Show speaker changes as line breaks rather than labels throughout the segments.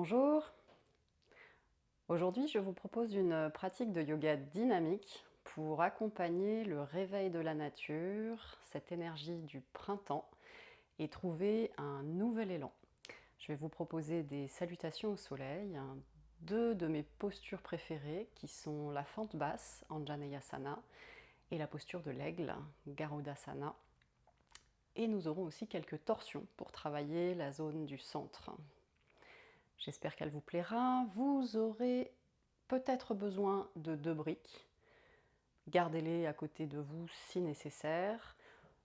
Bonjour, aujourd'hui je vous propose une pratique de yoga dynamique pour accompagner le réveil de la nature, cette énergie du printemps et trouver un nouvel élan. Je vais vous proposer des salutations au soleil, deux de mes postures préférées qui sont la fente basse, Anjaneyasana, et la posture de l'aigle, Garudasana. Et nous aurons aussi quelques torsions pour travailler la zone du centre. J'espère qu'elle vous plaira. Vous aurez peut-être besoin de 2 briques. Gardez-les à côté de vous si nécessaire.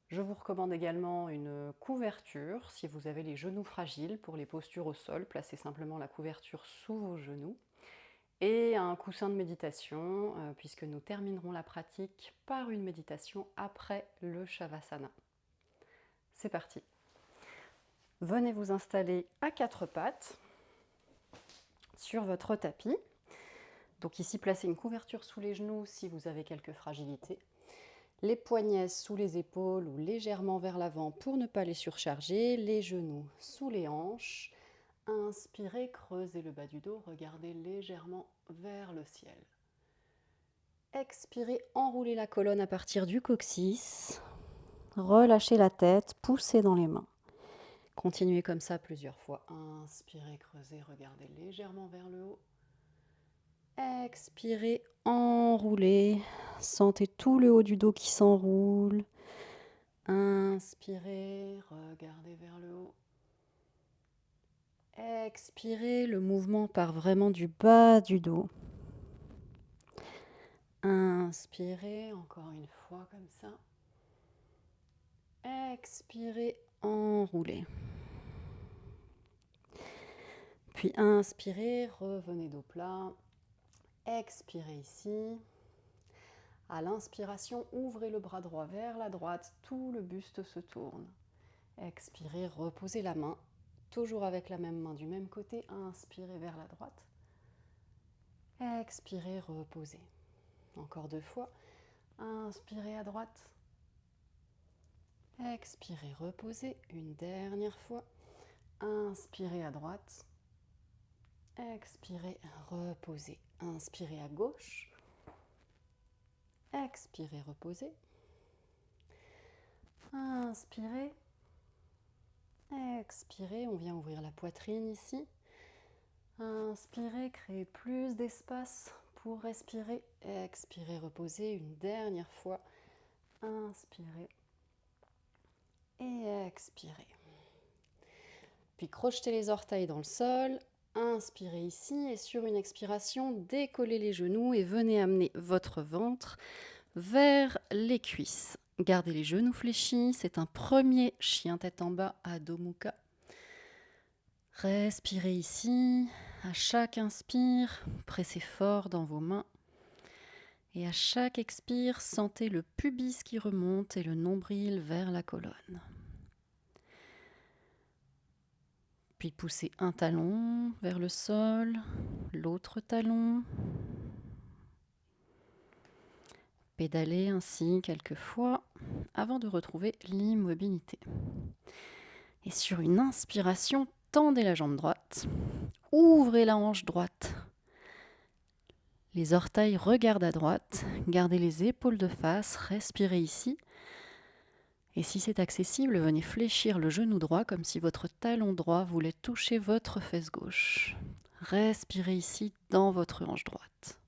Je vous recommande également une couverture si vous avez les genoux fragiles. Pour les postures au sol, placez simplement la couverture sous vos genoux. Et un coussin de méditation, puisque nous terminerons la pratique par une méditation après le Shavasana. C'est parti. Venez vous installer à 4 pattes sur votre tapis. Donc ici, placez une couverture sous les genoux si vous avez quelques fragilités. Les poignets sous les épaules ou légèrement vers l'avant pour ne pas les surcharger. Les genoux sous les hanches. Inspirez, creusez le bas du dos, regardez légèrement vers le ciel. Expirez, enroulez la colonne à partir du coccyx. Relâchez la tête, poussez dans les mains. Continuez comme ça plusieurs fois. Inspirez, creusez, regardez légèrement vers le haut. Expirez, enroulez. Sentez tout le haut du dos qui s'enroule. Inspirez, regardez vers le haut. Expirez, le mouvement part vraiment du bas du dos. Inspirez, encore une fois comme ça. Expirez, enroulez. Puis inspirez, revenez dos plat. Expirez ici. À l'inspiration, ouvrez le bras droit vers la droite, tout le buste se tourne. Expirez, reposez la main, toujours avec la même main du même côté. Inspirez vers la droite. Expirez, reposez. Encore 2 fois. Inspirez à droite. Expirez, reposez. Une dernière fois. Inspirez à droite. Expirez, reposez. Inspirez à gauche. Expirez, reposez. Inspirez. Expirez, on vient ouvrir la poitrine ici. Inspirez, créez plus d'espace pour respirer. Expirez, reposez une dernière fois. Inspirez et expirez. Puis crochetez les orteils dans le sol. Inspirez ici et sur une expiration, décollez les genoux et venez amener votre ventre vers les cuisses. Gardez les genoux fléchis. C'est un premier chien tête en bas, Adho Mukha. Respirez ici. À chaque inspire, pressez fort dans vos mains. Et à chaque expire, sentez le pubis qui remonte et le nombril vers la colonne. Puis poussez un talon vers le sol, l'autre talon. Pédalez ainsi quelques fois avant de retrouver l'immobilité. Et sur une inspiration, tendez la jambe droite. Ouvrez la hanche droite. Les orteils regardent à droite. Gardez les épaules de face. Respirez ici. Et si c'est accessible, venez fléchir le genou droit comme si votre talon droit voulait toucher votre fesse gauche. Respirez ici dans votre hanche droite.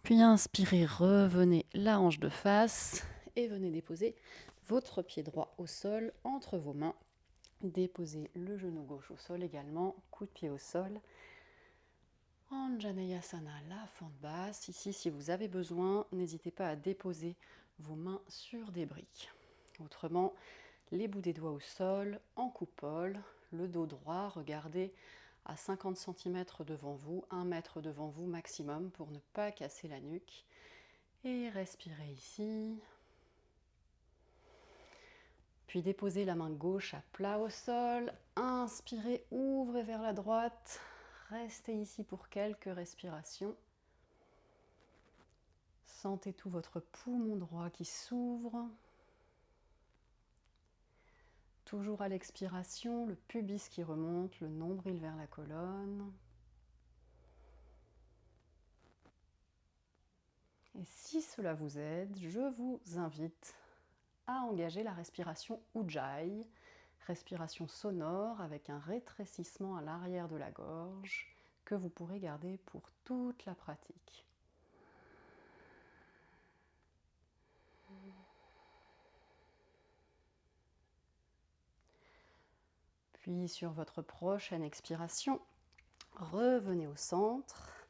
Puis inspirez, revenez la hanche de face et venez déposer votre pied droit au sol entre vos mains. Déposez le genou gauche au sol également, coup de pied au sol. Anjaneyasana, la fente basse. Ici, si vous avez besoin, n'hésitez pas à déposer vos mains sur des briques. Autrement, les bouts des doigts au sol, en coupole, le dos droit, regardez à 50 cm devant vous, 1 mètre devant vous maximum pour ne pas casser la nuque. Et respirez ici. Puis déposez la main gauche à plat au sol. Inspirez, ouvrez vers la droite. Restez ici pour quelques respirations. Sentez tout votre poumon droit qui s'ouvre. Toujours à l'expiration, le pubis qui remonte, le nombril vers la colonne. Et si cela vous aide, je vous invite à engager la respiration Ujjayi, respiration sonore avec un rétrécissement à l'arrière de la gorge que vous pourrez garder pour toute la pratique. Puis sur votre prochaine expiration, revenez au centre,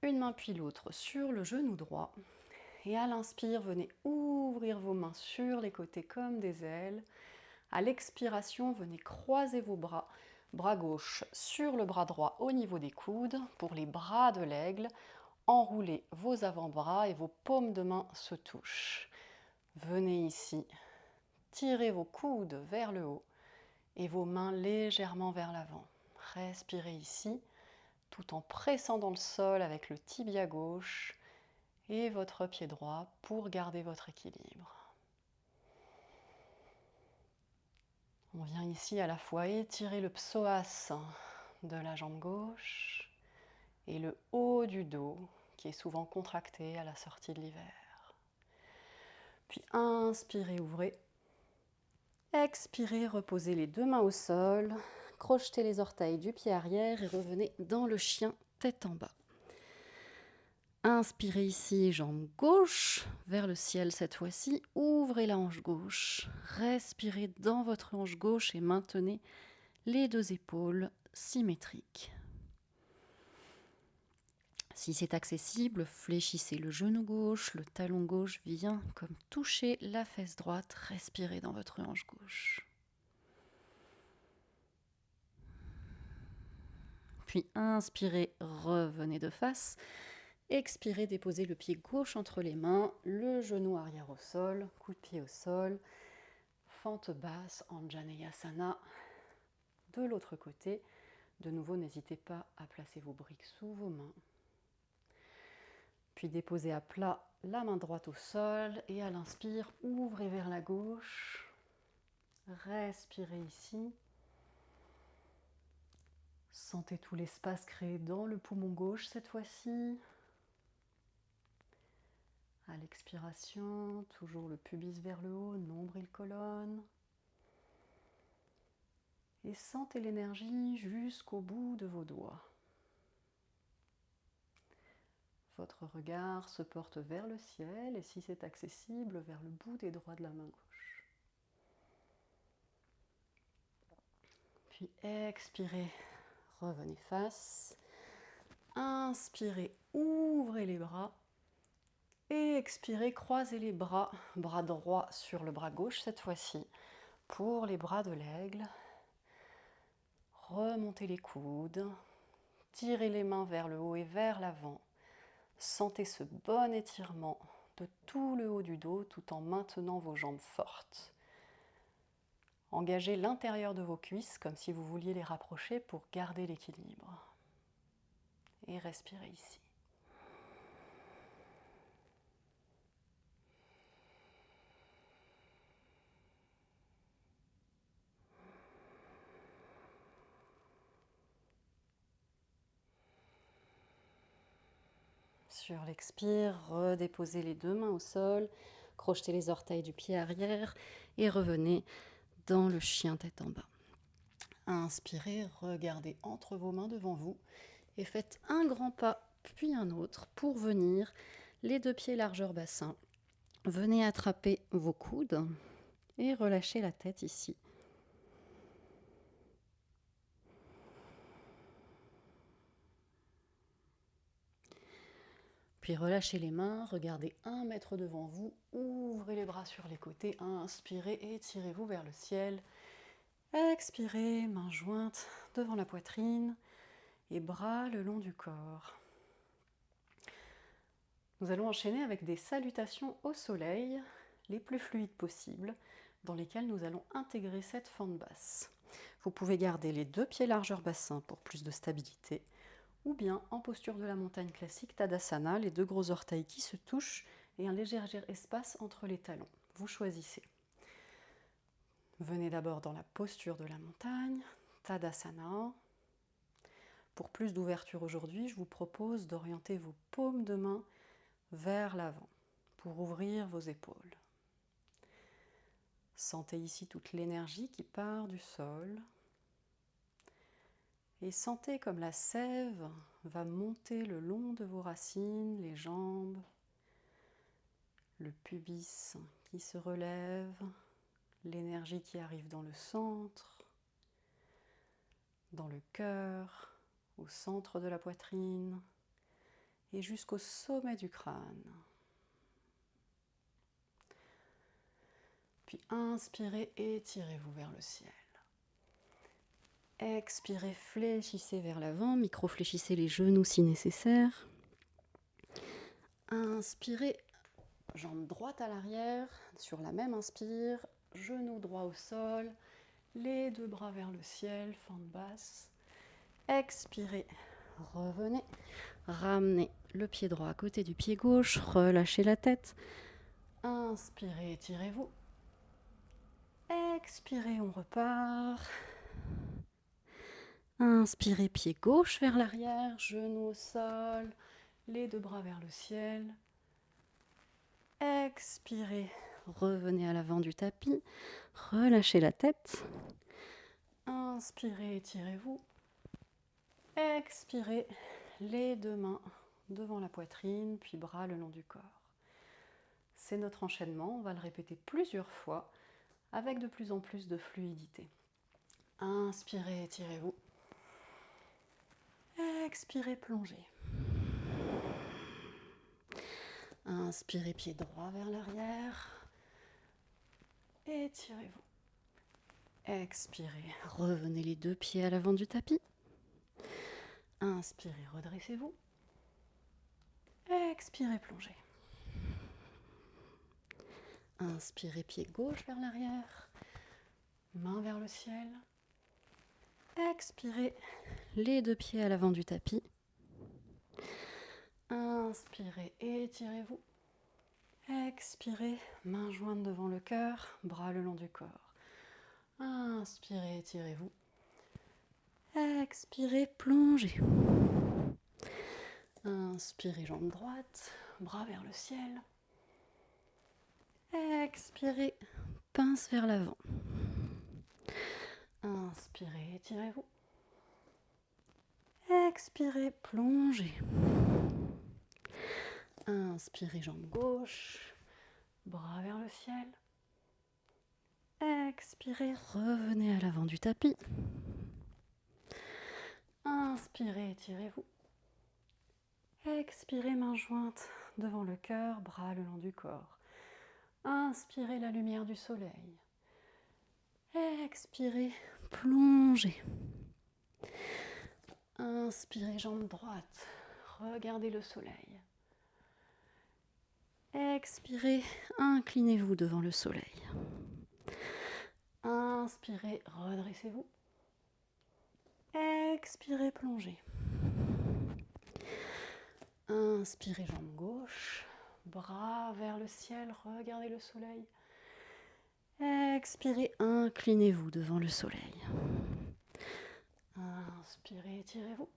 une main puis l'autre sur le genou droit. Et à l'inspire, venez ouvrir vos mains sur les côtés comme des ailes. À l'expiration, venez croiser vos bras, bras gauche sur le bras droit au niveau des coudes. Pour les bras de l'aigle, enroulez vos avant-bras et vos paumes de main se touchent. Venez ici, tirez vos coudes vers le haut et vos mains légèrement vers l'avant. Respirez ici, tout en pressant dans le sol avec le tibia gauche et votre pied droit pour garder votre équilibre. On vient ici à la fois étirer le psoas de la jambe gauche et le haut du dos qui est souvent contracté à la sortie de l'hiver. Puis inspirez, ouvrez. Expirez, reposez les deux mains au sol, crochetez les orteils du pied arrière et revenez dans le chien tête en bas. Inspirez ici, jambe gauche vers le ciel cette fois-ci. Ouvrez la hanche gauche. Respirez dans votre hanche gauche et maintenez les deux épaules symétriques. Si c'est accessible, fléchissez le genou gauche, le talon gauche vient comme toucher la fesse droite. Respirez dans votre hanche gauche. Puis inspirez, revenez de face. Expirez, déposez le pied gauche entre les mains, le genou arrière au sol, coup de pied au sol, fente basse, Anjaneyasana. De l'autre côté, de nouveau, n'hésitez pas à placer vos briques sous vos mains. Puis déposez à plat la main droite au sol et à l'inspire, ouvrez vers la gauche. Respirez ici. Sentez tout l'espace créé dans le poumon gauche cette fois-ci. À l'expiration, toujours le pubis vers le haut, nombril colonne. Et sentez l'énergie jusqu'au bout de vos doigts. Votre regard se porte vers le ciel et si c'est accessible, vers le bout des doigts de la main gauche. Puis expirez, revenez face. Inspirez, ouvrez les bras. Et expirez, croisez les bras, bras droit sur le bras gauche cette fois-ci. Pour les bras de l'aigle, remontez les coudes, tirez les mains vers le haut et vers l'avant. Sentez ce bon étirement de tout le haut du dos tout en maintenant vos jambes fortes. Engagez l'intérieur de vos cuisses comme si vous vouliez les rapprocher pour garder l'équilibre. Et respirez ici. Sur l'expire, redéposez les deux mains au sol, crochetez les orteils du pied arrière et revenez dans le chien tête en bas. Inspirez, regardez entre vos mains devant vous et faites un grand pas puis un autre pour venir les deux pieds largeur bassin. Venez attraper vos coudes et relâchez la tête ici. Puis relâchez les mains, regardez 1 mètre devant vous, ouvrez les bras sur les côtés, inspirez, étirez-vous vers le ciel. Expirez, mains jointes devant la poitrine et bras le long du corps. Nous allons enchaîner avec des salutations au soleil, les plus fluides possibles, dans lesquelles nous allons intégrer cette fente basse. Vous pouvez garder les deux pieds largeur bassin pour plus de stabilité, ou bien en posture de la montagne classique, Tadasana, les deux gros orteils qui se touchent et un léger espace entre les talons. Vous choisissez. Venez d'abord dans la posture de la montagne, Tadasana. Pour plus d'ouverture aujourd'hui, je vous propose d'orienter vos paumes de main vers l'avant pour ouvrir vos épaules. Sentez ici toute l'énergie qui part du sol et sentez comme la sève va monter le long de vos racines, les jambes, le pubis qui se relève, l'énergie qui arrive dans le centre, dans le cœur, au centre de la poitrine et jusqu'au sommet du crâne. Puis inspirez, étirez-vous vers le ciel. Expirez, fléchissez vers l'avant, micro-fléchissez les genoux si nécessaire. Inspirez, jambe droite à l'arrière, sur la même inspire, genou droit au sol, les deux bras vers le ciel, fente basse. Expirez, revenez, ramenez le pied droit à côté du pied gauche, relâchez la tête. Inspirez, étirez-vous. Expirez, on repart. Inspirez, pied gauche vers l'arrière, genou au sol, les deux bras vers le ciel. Expirez, revenez à l'avant du tapis, relâchez la tête. Inspirez, étirez-vous. Expirez, les deux mains devant la poitrine, puis bras le long du corps. C'est notre enchaînement, on va le répéter plusieurs fois avec de plus en plus de fluidité. Inspirez, étirez-vous. Expirez, plongez. Inspirez, pied droit vers l'arrière. Étirez-vous. Expirez, revenez les deux pieds à l'avant du tapis. Inspirez, redressez-vous. Expirez, plongez. Inspirez, pied gauche vers l'arrière. Main vers le ciel. Expirez, les deux pieds à l'avant du tapis. Inspirez, étirez-vous. Expirez, mains jointes devant le cœur, bras le long du corps. Inspirez, étirez-vous. Expirez, plongez. Inspirez, jambe droite, bras vers le ciel. Expirez, pince vers l'avant. Inspirez, étirez-vous. Expirez, plongez. Inspirez, jambe gauche, bras vers le ciel. Expirez, revenez à l'avant du tapis. Inspirez, étirez-vous. Expirez, mains jointes devant le cœur, bras le long du corps. Inspirez la lumière du soleil. Expirez, plongez. Inspirez, jambe droite, regardez le soleil. Expirez, inclinez-vous devant le soleil. Inspirez, redressez-vous. Expirez, plongez. Inspirez, jambe gauche, bras vers le ciel, regardez le soleil. Expirez, inclinez-vous devant le soleil. Inspirez, étirez-vous.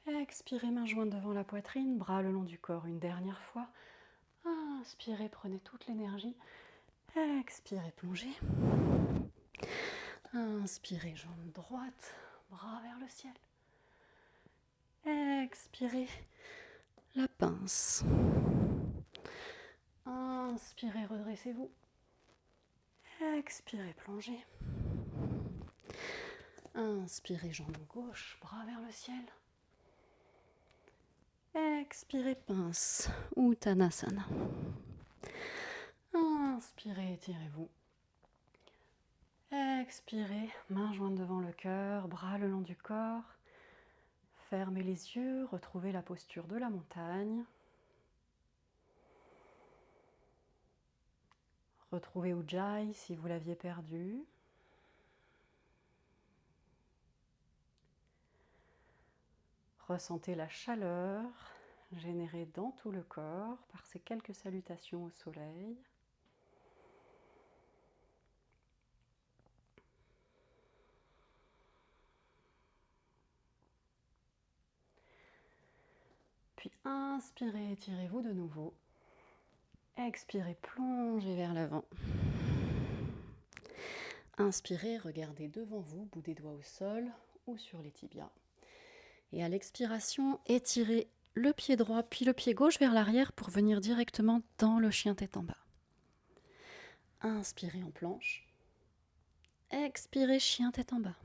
Expirez, mains jointes devant la poitrine, bras le long du corps une dernière fois. Inspirez, prenez toute l'énergie. Expirez, plongez. Inspirez, jambe droite, bras vers le ciel. Expirez, la pince. Inspirez, redressez-vous. Expirez, plongez. Inspirez, jambe gauche, bras vers le ciel. Expirez, pince, Uttanasana. Inspirez, étirez-vous. Expirez, mains jointes devant le cœur, bras le long du corps. Fermez les yeux, retrouvez la posture de la montagne. Retrouvez Ujjayi si vous l'aviez perdu. Ressentez la chaleur générée dans tout le corps par ces quelques salutations au soleil. Puis inspirez, étirez-vous de nouveau. Expirez, plongez vers l'avant. Inspirez, regardez devant vous, bout des doigts au sol ou sur les tibias. Et à l'expiration, étirez le pied droit puis le pied gauche vers l'arrière pour venir directement dans le chien tête en bas. Inspirez en planche. Expirez, chien tête en bas.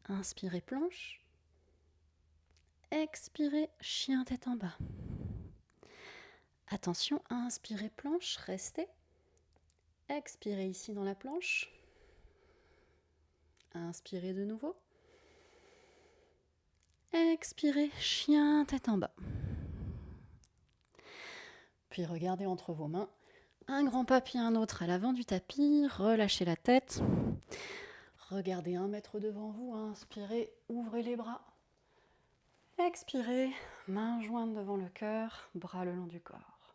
Inspirez, planche. Expirez, chien tête en bas. Attention, inspirez, planche, restez. Expirez ici dans la planche. Inspirez de nouveau. Expirez, chien tête en bas. Puis regardez entre vos mains. Un grand pas puis un autre à l'avant du tapis. Relâchez la tête. Regardez 1 mètre devant vous. Inspirez, ouvrez les bras. Expirez, mains jointes devant le cœur, bras le long du corps.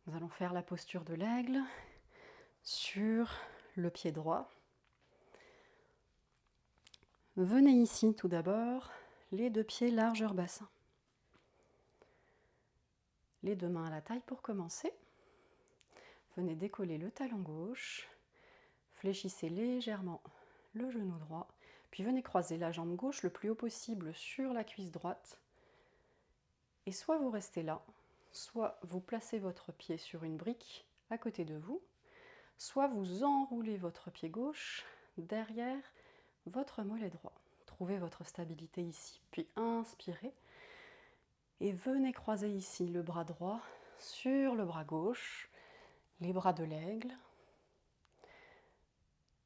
Nous allons faire la posture de l'aigle sur le pied droit. Venez ici tout d'abord, les 2 pieds largeur bassin. Les 2 mains à la taille pour commencer. Venez décoller le talon gauche. Fléchissez légèrement le genou droit. Puis venez croiser la jambe gauche le plus haut possible sur la cuisse droite. Et soit vous restez là, soit vous placez votre pied sur une brique à côté de vous, soit vous enroulez votre pied gauche derrière votre mollet droit. Trouvez votre stabilité ici. Puis inspirez et venez croiser ici le bras droit sur le bras gauche, les bras de l'aigle.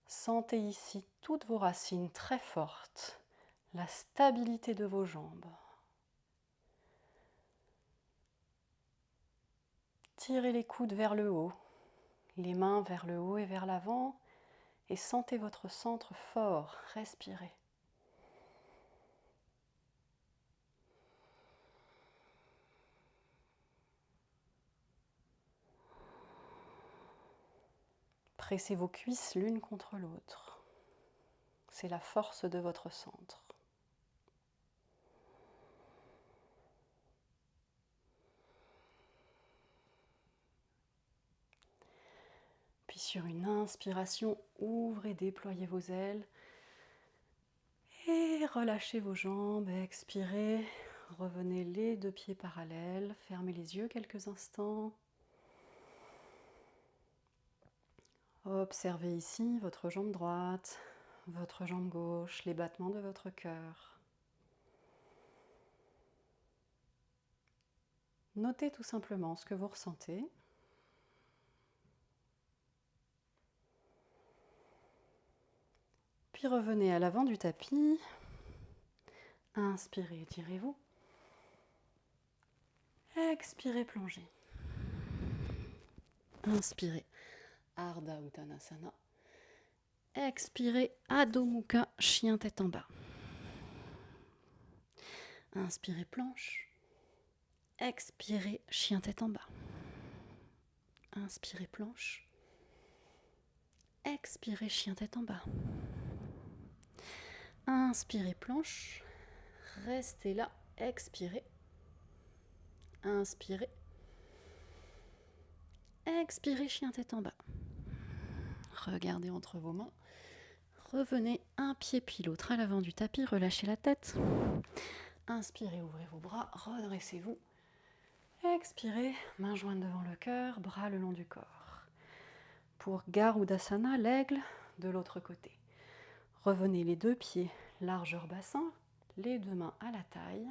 Sentez ici toutes vos racines très fortes, la stabilité de vos jambes. Tirez les coudes vers le haut, les mains vers le haut et vers l'avant, et sentez votre centre fort. Respirez. Pressez vos cuisses l'une contre l'autre. C'est la force de votre centre. Puis sur une inspiration, ouvrez, déployez vos ailes. Et relâchez vos jambes, expirez. Revenez les 2 pieds parallèles. Fermez les yeux quelques instants. Observez ici votre jambe droite, votre jambe gauche, les battements de votre cœur. Notez tout simplement ce que vous ressentez. Puis revenez à l'avant du tapis. Inspirez, étirez-vous. Expirez, plongez. Inspirez, Ardha Uttanasana. Expirez, Adho Mukha, chien tête en bas. Inspirez, planche. Expirez, chien tête en bas. Inspirez, planche. Expirez, chien tête en bas. Inspirez, planche. Restez là, expirez. Inspirez. Expirez, chien tête en bas. Regardez entre vos mains. Revenez un pied puis l'autre à l'avant du tapis, relâchez la tête. Inspirez, ouvrez vos bras, redressez-vous. Expirez, mains jointes devant le cœur, bras le long du corps. Pour Garudasana, l'aigle, de l'autre côté. Revenez les 2 pieds largeur bassin, les 2 mains à la taille.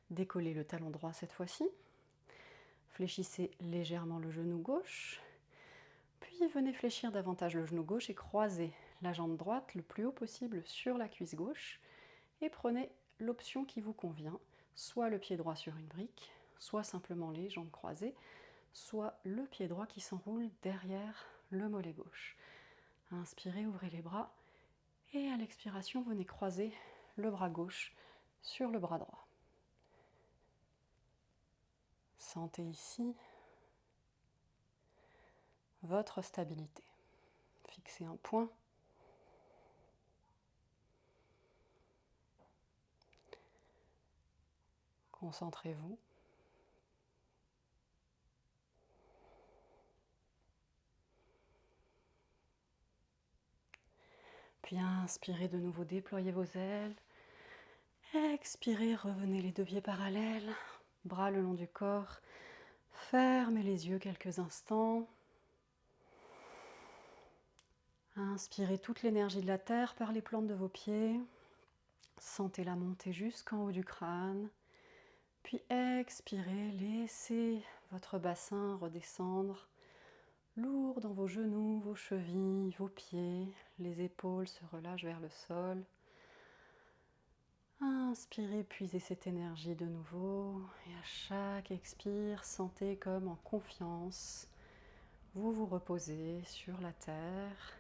Décollez le talon droit cette fois-ci. Fléchissez légèrement le genou gauche. Puis venez fléchir davantage le genou gauche et croisez la jambe droite le plus haut possible sur la cuisse gauche. Et prenez l'option qui vous convient, soit le pied droit sur une brique, soit simplement les jambes croisées, soit le pied droit qui s'enroule derrière le mollet gauche. Inspirez, ouvrez les bras et à l'expiration, venez croiser le bras gauche sur le bras droit. Sentez ici votre stabilité. Fixez un point. Concentrez-vous. Puis inspirez de nouveau, déployez vos ailes. Expirez, revenez les deux pieds parallèles, bras le long du corps. Fermez les yeux quelques instants. Inspirez toute l'énergie de la terre par les plantes de vos pieds. Sentez-la monter jusqu'en haut du crâne. Puis expirez, laissez votre bassin redescendre. Lourd dans vos genoux, vos chevilles, vos pieds. Les épaules se relâchent vers le sol. Inspirez, puisez cette énergie de nouveau. Et à chaque expire, sentez comme en confiance. Vous vous reposez sur la terre.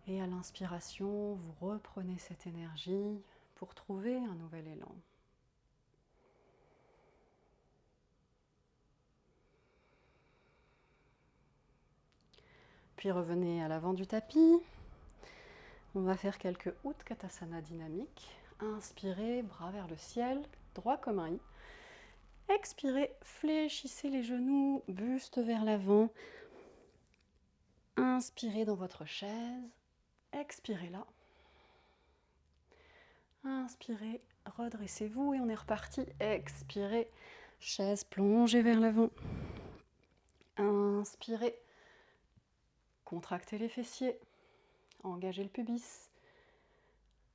Et à l'inspiration, vous reprenez cette énergie pour trouver un nouvel élan. Puis revenez à l'avant du tapis. On va faire quelques Utkatasana dynamiques. Inspirez, bras vers le ciel, droit comme un i. Expirez, fléchissez les genoux, buste vers l'avant. Inspirez dans votre chaise. Expirez là. Inspirez, redressez-vous et on est reparti. Expirez, chaise plongée vers l'avant. Inspirez, contractez les fessiers, engagez le pubis.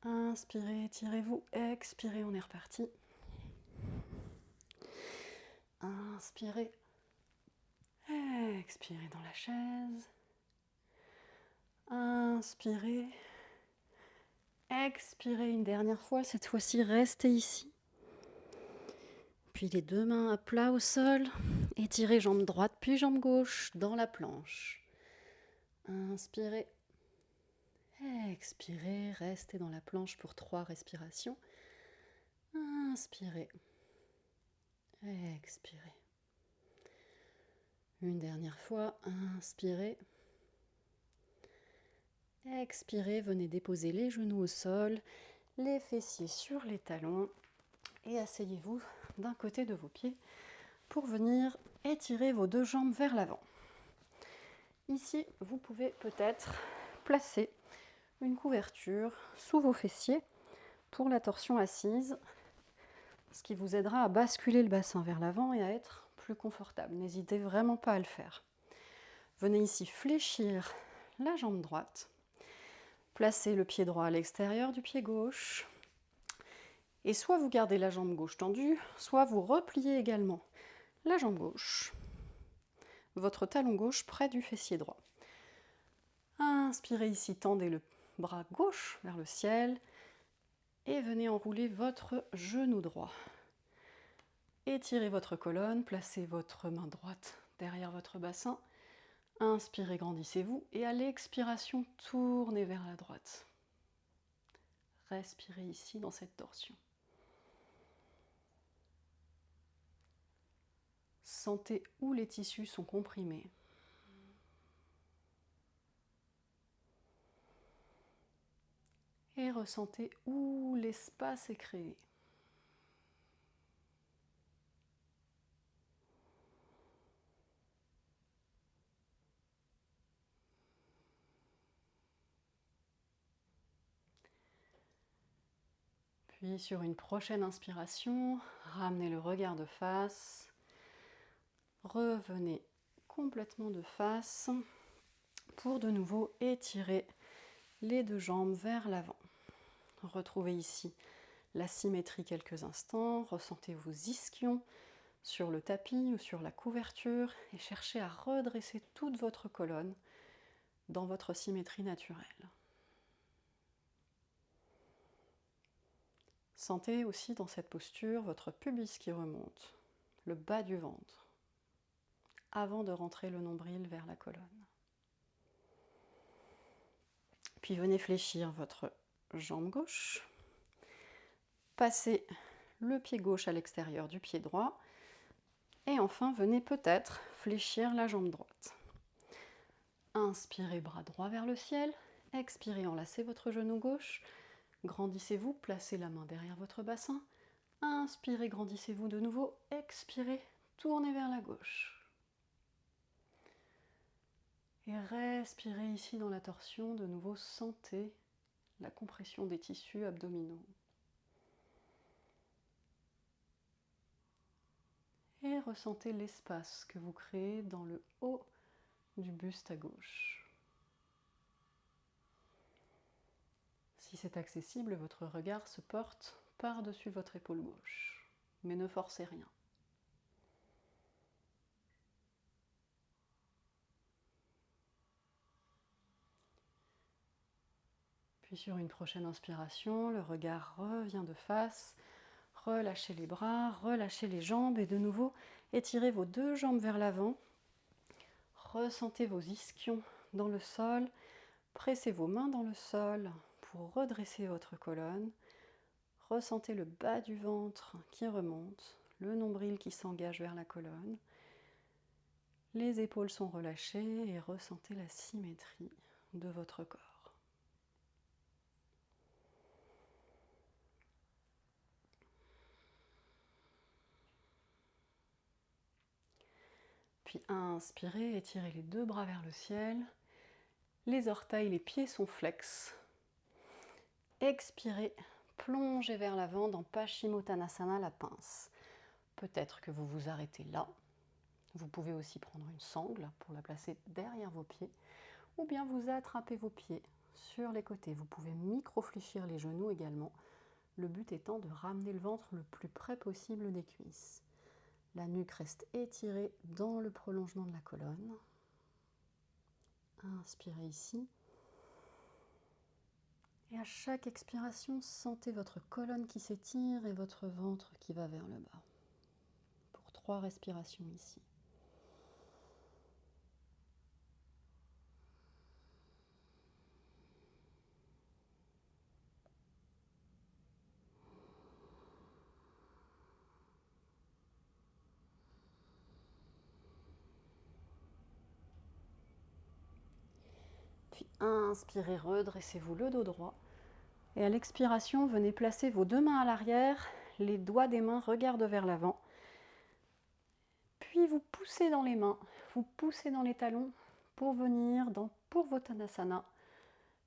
Inspirez, tirez-vous, expirez, on est reparti. Inspirez, expirez dans la chaise. Inspirez, expirez une dernière fois, cette fois-ci restez ici. Puis les deux mains à plat au sol, étirez jambe droite puis jambe gauche dans la planche. Inspirez, expirez, restez dans la planche pour 3 respirations. Inspirez, expirez. Une dernière fois, inspirez. Expirez, venez déposer les genoux au sol, les fessiers sur les talons et asseyez-vous d'un côté de vos pieds pour venir étirer vos 2 jambes vers l'avant. Ici, vous pouvez peut-être placer une couverture sous vos fessiers pour la torsion assise, ce qui vous aidera à basculer le bassin vers l'avant et à être plus confortable. N'hésitez vraiment pas à le faire. Venez ici fléchir la jambe droite. Placez le pied droit à l'extérieur du pied gauche. Et soit vous gardez la jambe gauche tendue, soit vous repliez également la jambe gauche. Votre talon gauche près du fessier droit. Inspirez ici, tendez le bras gauche vers le ciel. Et venez enrouler votre genou droit. Étirez votre colonne, placez votre main droite derrière votre bassin. Inspirez, grandissez-vous et à l'expiration, tournez vers la droite. Respirez ici dans cette torsion. Sentez où les tissus sont comprimés. Et ressentez où l'espace est créé. Puis sur une prochaine inspiration, ramenez le regard de face. Revenez complètement de face pour de nouveau étirer les 2 jambes vers l'avant. Retrouvez ici la symétrie quelques instants. Ressentez vos ischions sur le tapis ou sur la couverture et cherchez à redresser toute votre colonne dans votre symétrie naturelle. Sentez aussi dans cette posture votre pubis qui remonte, le bas du ventre, avant de rentrer le nombril vers la colonne. Puis venez fléchir votre jambe gauche. Passez le pied gauche à l'extérieur du pied droit. Et enfin, venez peut-être fléchir la jambe droite. Inspirez, bras droit vers le ciel. Expirez, enlacez votre genou gauche. Grandissez-vous, placez la main derrière votre bassin. Inspirez, grandissez-vous de nouveau. Expirez, tournez vers la gauche. Et respirez ici dans la torsion, de nouveau sentez la compression des tissus abdominaux. Et ressentez l'espace que vous créez dans le haut du buste à gauche. Si c'est accessible, votre regard se porte par-dessus votre épaule gauche, mais ne forcez rien. Puis sur une prochaine inspiration, le regard revient de face. Relâchez les bras, relâchez les jambes et de nouveau étirez vos deux jambes vers l'avant. Ressentez vos ischions dans le sol. Pressez vos mains dans le sol pour redresser votre colonne. Ressentez le bas du ventre qui remonte, le nombril qui s'engage vers la colonne. Les épaules sont relâchées et ressentez la symétrie de votre corps. Puis inspirez, étirez les deux bras vers le ciel. Les orteils, les pieds sont flex. Expirez, plongez vers l'avant dans Paschimottanasana, la pince. Peut-être que vous vous arrêtez là. Vous pouvez aussi prendre une sangle pour la placer derrière vos pieds, ou bien vous attrapez vos pieds sur les côtés. Vous pouvez micro-fléchir les genoux également, le but étant de ramener le ventre le plus près possible des cuisses. La nuque reste étirée dans le prolongement de la colonne. Inspirez ici. Et à chaque expiration, sentez votre colonne qui s'étire et votre ventre qui va vers le bas. Pour 3 respirations ici. Puis inspirez, redressez-vous le dos droit. Et à l'expiration, venez placer vos deux mains à l'arrière. Les doigts des mains regardent vers l'avant. Puis vous poussez dans les mains, vous poussez dans les talons pour venir dans Purvottanasana.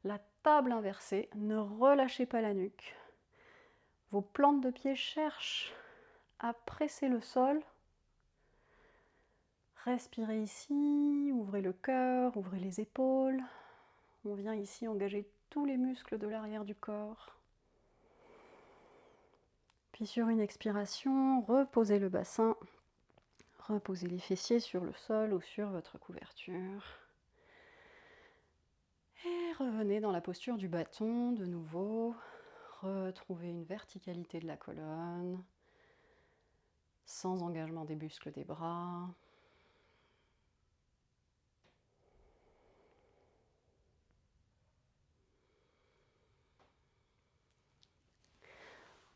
La table inversée, ne relâchez pas la nuque. Vos plantes de pied cherchent à presser le sol. Respirez ici, ouvrez le cœur, ouvrez les épaules. On vient ici engager tous les muscles de l'arrière du corps. Puis sur une expiration, reposez le bassin, reposez les fessiers sur le sol ou sur votre couverture. Et revenez dans la posture du bâton de nouveau. Retrouvez une verticalité de la colonne, sans engagement des muscles des bras.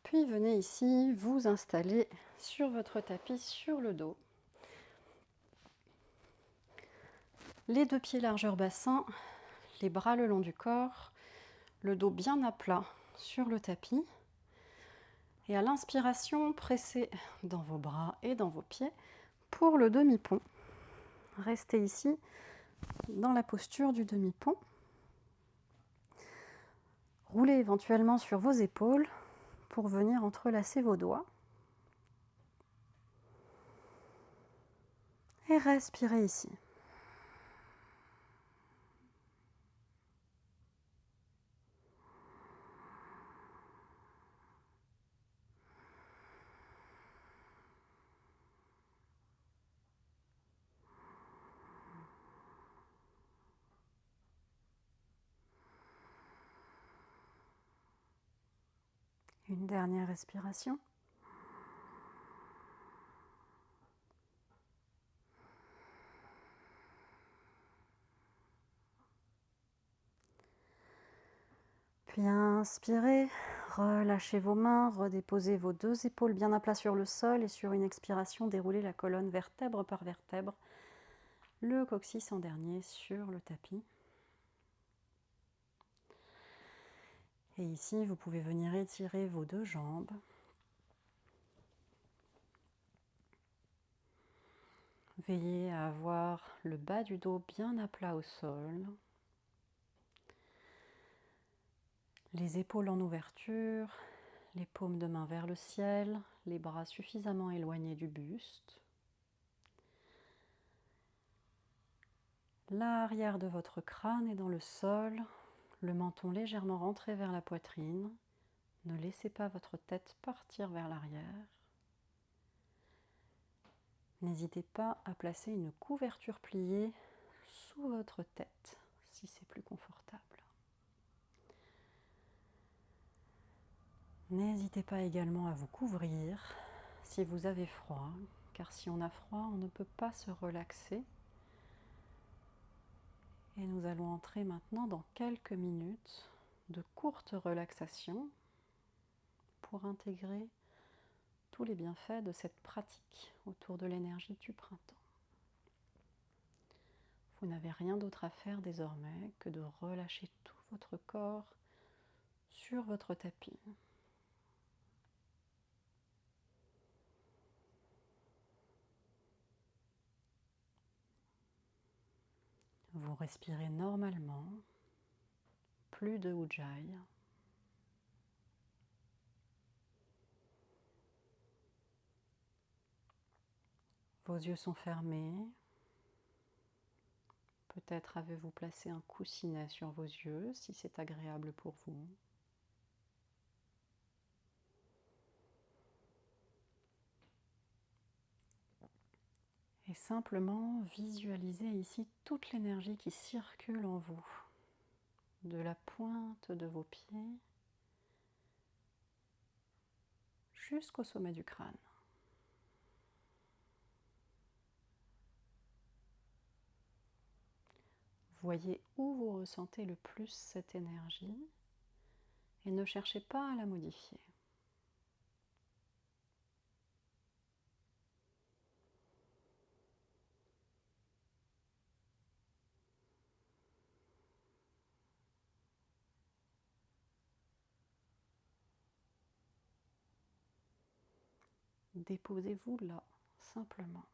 Puis venez ici vous installer sur votre tapis, sur le dos. Les deux pieds largeur bassin, les bras le long du corps, le dos bien à plat sur le tapis. Et à l'inspiration, pressez dans vos bras et dans vos pieds pour le demi-pont. Restez ici dans la posture du demi-pont. Roulez éventuellement sur vos épaules pour venir entrelacer vos doigts. Et respirez ici. Une dernière respiration. Puis inspirez, relâchez vos mains, redéposez vos deux épaules bien à plat sur le sol et sur une expiration, déroulez la colonne vertèbre par vertèbre, le coccyx en dernier sur le tapis. Et ici, vous pouvez venir étirer vos deux jambes. Veillez à avoir le bas du dos bien à plat au sol, les épaules en ouverture, les paumes de main vers le ciel, les bras suffisamment éloignés du buste. L'arrière de votre crâne est dans le sol, le menton légèrement rentré vers la poitrine. Ne laissez pas votre tête partir vers l'arrière. N'hésitez pas à placer une couverture pliée sous votre tête si c'est plus confortable. N'hésitez pas également à vous couvrir si vous avez froid, car si on a froid, on ne peut pas se relaxer. Et nous allons entrer maintenant dans quelques minutes de courte relaxation pour intégrer tous les bienfaits de cette pratique autour de l'énergie du printemps. Vous n'avez rien d'autre à faire désormais que de relâcher tout votre corps sur votre tapis. Vous respirez normalement, plus de ujjayi. Vos yeux sont fermés. Peut-être avez-vous placé un coussinet sur vos yeux si c'est agréable pour vous. Et simplement visualisez ici toute l'énergie qui circule en vous, de la pointe de vos pieds jusqu'au sommet du crâne. Voyez où vous ressentez le plus cette énergie et ne cherchez pas à la modifier. Déposez-vous là, simplement.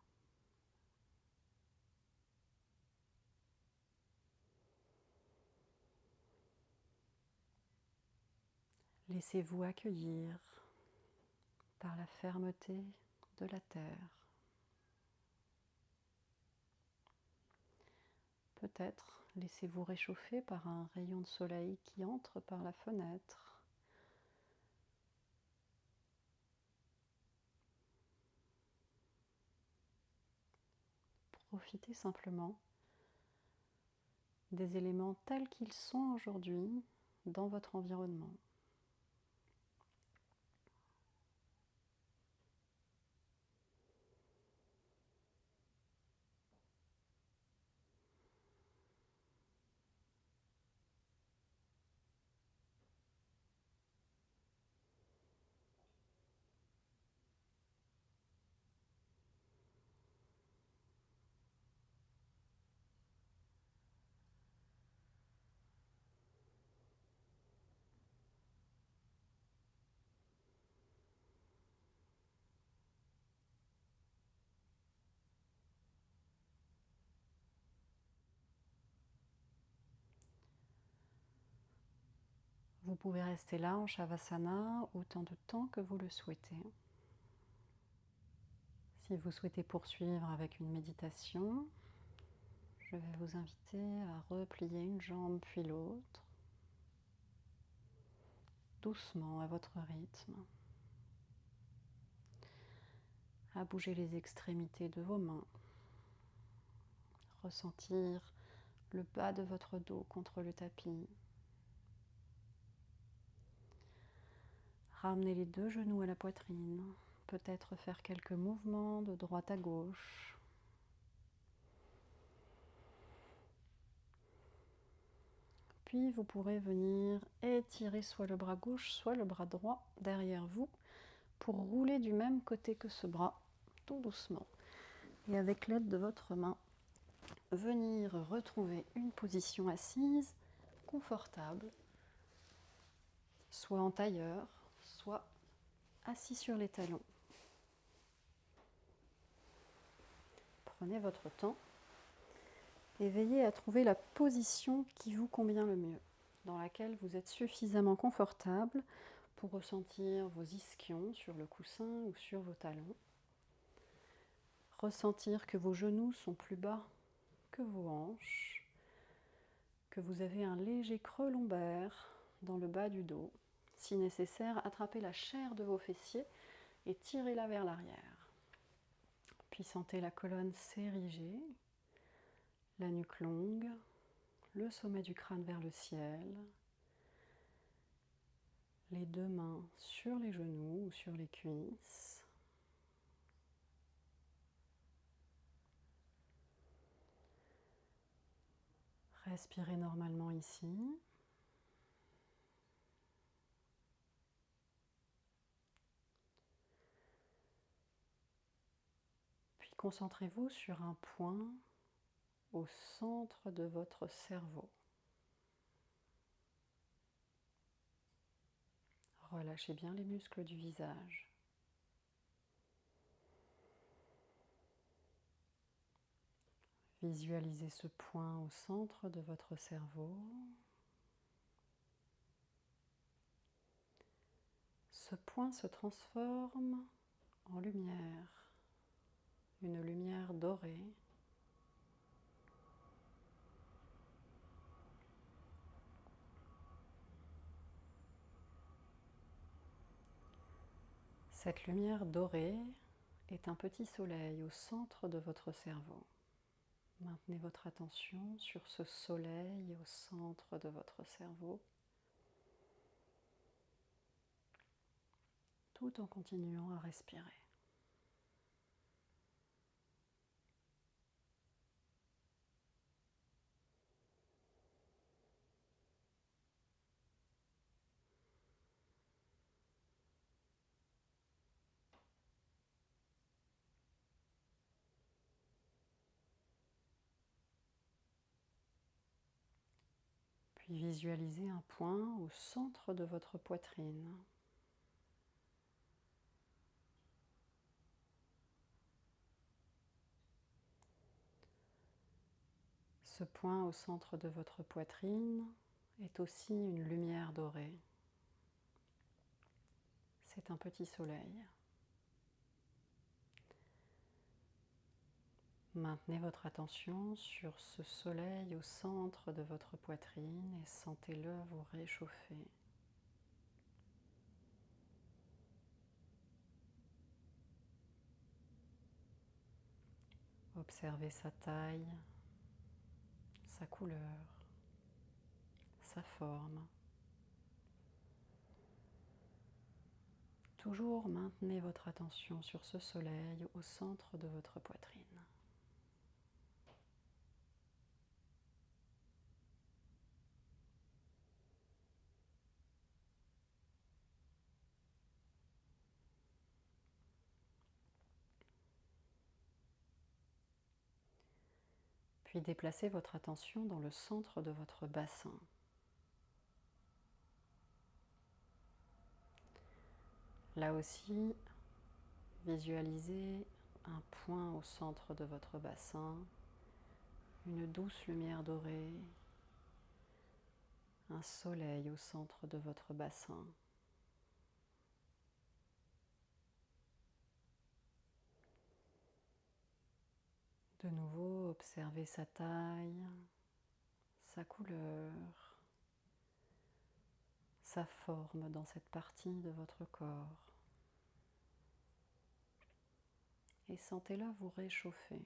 Laissez-vous accueillir par la fermeté de la terre. Peut-être laissez-vous réchauffer par un rayon de soleil qui entre par la fenêtre. Profitez simplement des éléments tels qu'ils sont aujourd'hui dans votre environnement. Vous pouvez rester là en Shavasana autant de temps que vous le souhaitez. Si vous souhaitez poursuivre avec une méditation, je vais vous inviter à replier une jambe puis l'autre, doucement à votre rythme, à bouger les extrémités de vos mains, ressentir le bas de votre dos contre le tapis. Ramenez les deux genoux à la poitrine, peut-être faire quelques mouvements de droite à gauche. Puis vous pourrez venir étirer soit le bras gauche, soit le bras droit derrière vous pour rouler du même côté que ce bras, tout doucement. Et avec l'aide de votre main, venir retrouver une position assise confortable, soit en tailleur, soit assis sur les talons. Prenez votre temps et veillez à trouver la position qui vous convient le mieux, dans laquelle vous êtes suffisamment confortable pour ressentir vos ischions sur le coussin ou sur vos talons. Ressentir que vos genoux sont plus bas que vos hanches, que vous avez un léger creux lombaire dans le bas du dos. Si nécessaire, attrapez la chair de vos fessiers et tirez-la vers l'arrière. Puis sentez la colonne s'ériger, la nuque longue, le sommet du crâne vers le ciel, les deux mains sur les genoux ou sur les cuisses. Respirez normalement ici. Puis concentrez-vous sur un point au centre de votre cerveau. Relâchez bien les muscles du visage. Visualisez ce point au centre de votre cerveau. Ce point se transforme en lumière, une lumière dorée. Cette lumière dorée est un petit soleil au centre de votre cerveau. Maintenez votre attention sur ce soleil au centre de votre cerveau, tout en continuant à respirer. Puis visualisez un point au centre de votre poitrine. Ce point au centre de votre poitrine est aussi une lumière dorée. C'est un petit soleil. Maintenez votre attention sur ce soleil au centre de votre poitrine et sentez-le vous réchauffer. Observez sa taille, sa couleur, sa forme. Toujours maintenez votre attention sur ce soleil au centre de votre poitrine. Puis déplacez votre attention dans le centre de votre bassin. Là aussi, visualisez un point au centre de votre bassin, une douce lumière dorée, un soleil au centre de votre bassin. De nouveau, observez sa taille, sa couleur, sa forme dans cette partie de votre corps. Et sentez-la vous réchauffer.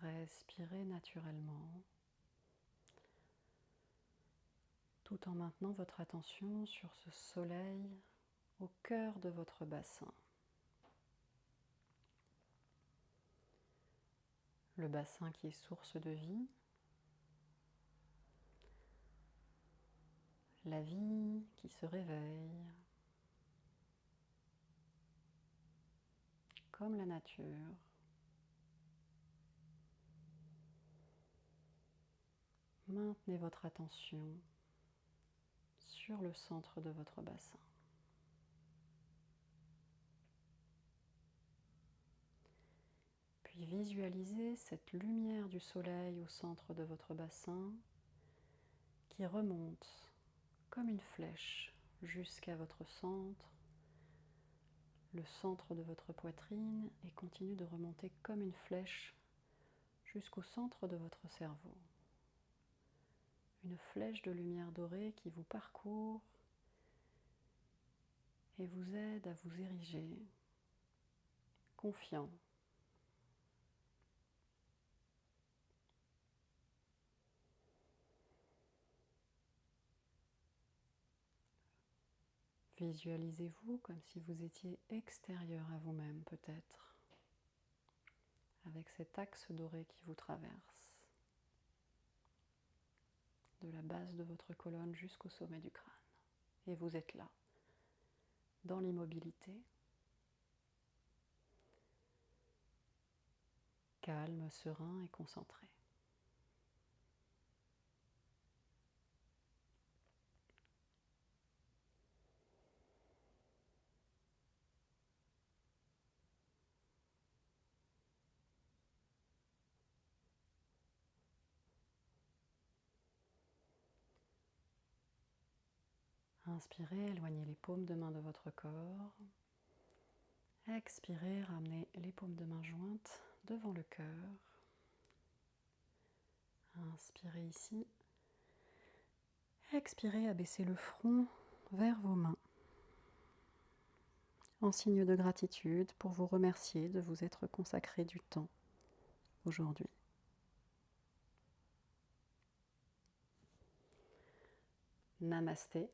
Respirez naturellement, tout en maintenant votre attention sur ce soleil au cœur de votre bassin. Le bassin qui est source de vie, la vie qui se réveille, comme la nature. Maintenez votre attention sur le centre de votre bassin. Puis visualisez cette lumière du soleil au centre de votre bassin qui remonte comme une flèche jusqu'à votre centre, le centre de votre poitrine, et continue de remonter comme une flèche jusqu'au centre de votre cerveau. Une flèche de lumière dorée qui vous parcourt et vous aide à vous ériger confiant. Visualisez-vous comme si vous étiez extérieur à vous-même peut-être, avec cet axe doré qui vous traverse, de la base de votre colonne jusqu'au sommet du crâne. Et vous êtes là, dans l'immobilité, calme, serein et concentré. Inspirez, éloignez les paumes de main de votre corps. Expirez, ramenez les paumes de main jointes devant le cœur. Inspirez ici. Expirez, abaissez le front vers vos mains, en signe de gratitude pour vous remercier de vous être consacré du temps aujourd'hui. Namasté.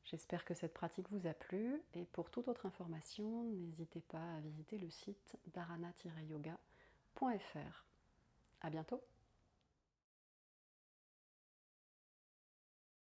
J'espère que cette pratique vous a plu et pour toute autre information, n'hésitez pas à visiter le site dharana-yoga.fr. À bientôt.